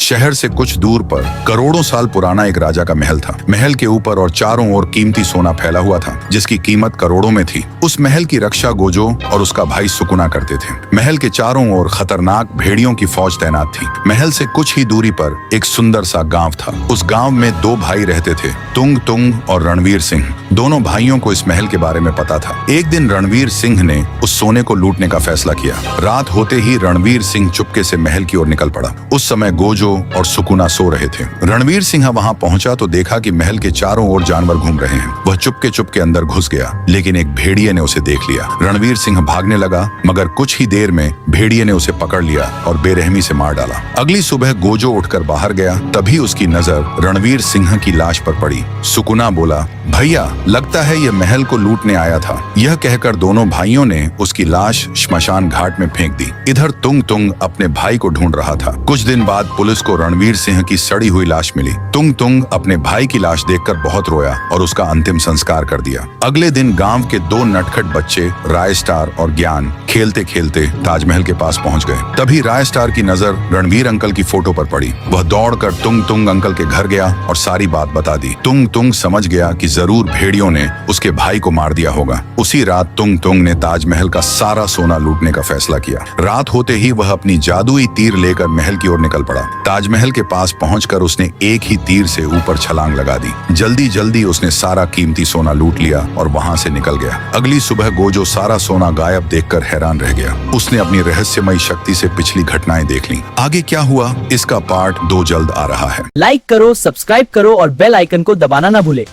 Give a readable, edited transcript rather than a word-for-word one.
शहर से कुछ दूर पर करोड़ों साल पुराना एक राजा का महल था। महल के ऊपर और चारों ओर कीमती सोना फैला हुआ था, जिसकी कीमत करोड़ों में थी। उस महल की रक्षा गोजो और उसका भाई सुकुना करते थे। महल के चारों ओर खतरनाक भेड़ियों की फौज तैनात थी। महल से कुछ ही दूरी पर एक सुंदर सा गांव था। उस गांव में दो भाई रहते थे, तुंग तुंग और रणवीर सिंह। दोनों भाइयों को इस महल के बारे में पता था। एक दिन रणवीर सिंह ने उस सोने को लूटने का फैसला किया। रात होते ही रणवीर सिंह चुपके से महल की ओर निकल पड़ा। उस समय गोजो और सुकुना सो रहे थे। रणवीर सिंह वहां पहुंचा तो देखा कि महल के चारों ओर जानवर घूम रहे हैं। वह चुपके चुपके अंदर घुस गया, लेकिन एक भेड़िए ने उसे देख लिया। रणवीर सिंह भागने लगा, मगर कुछ ही देर में भेड़िए ने उसे पकड़ लिया और बेरहमी से मार डाला। अगली सुबह गोजो उठकर बाहर गया, तभी उसकी नजर रणवीर सिंह की लाश पर पड़ी। सुकुना बोला, भैया, लगता है ये महल को लूटने आया था। यह कहकर दोनों भाइयों ने उसकी लाश श्मशान घाट में फेंक दी। इधर तुंग तुंग अपने भाई को ढूंढ रहा था। कुछ दिन बाद पुलिस को रणवीर सिंह की सड़ी हुई लाश मिली। तुंग तुंग अपने भाई की लाश देखकर बहुत रोया और उसका अंतिम संस्कार कर दिया। अगले दिन गांव के दो नटखट बच्चे राय स्टार और ज्ञान खेलते खेलते ताजमहल के पास पहुंच गए। तभी राय स्टार की नजर रणवीर अंकल की फोटो पर पड़ी। वह दौड़कर तुंग तुंग अंकल के घर गया और सारी बात बता दी। तुंग तुंग समझ गया कि जरूर भेड़ियों ने उसके भाई को मार दिया होगा। उसी रात तुंग तुंग ने ताजमहल का सारा सोना लूटने का फैसला किया। रात होते ही वह अपनी जादुई तीर लेकर महल की ओर निकल पड़ा। ताजमहल के पास पहुंचकर उसने एक ही तीर से ऊपर छलांग लगा दी। जल्दी जल्दी उसने सारा कीमती सोना लूट लिया और वहां से निकल गया। अगली सुबह गोजो सारा सोना गायब देखकर हैरान रह गया। उसने अपनी रहस्यमयी शक्ति से पिछली घटनाएं देख लीं। आगे क्या हुआ, इसका पार्ट 2 जल्द आ रहा है। लाइक करो, सब्सक्राइब करो और बेल आइकन को दबाना ना भूले।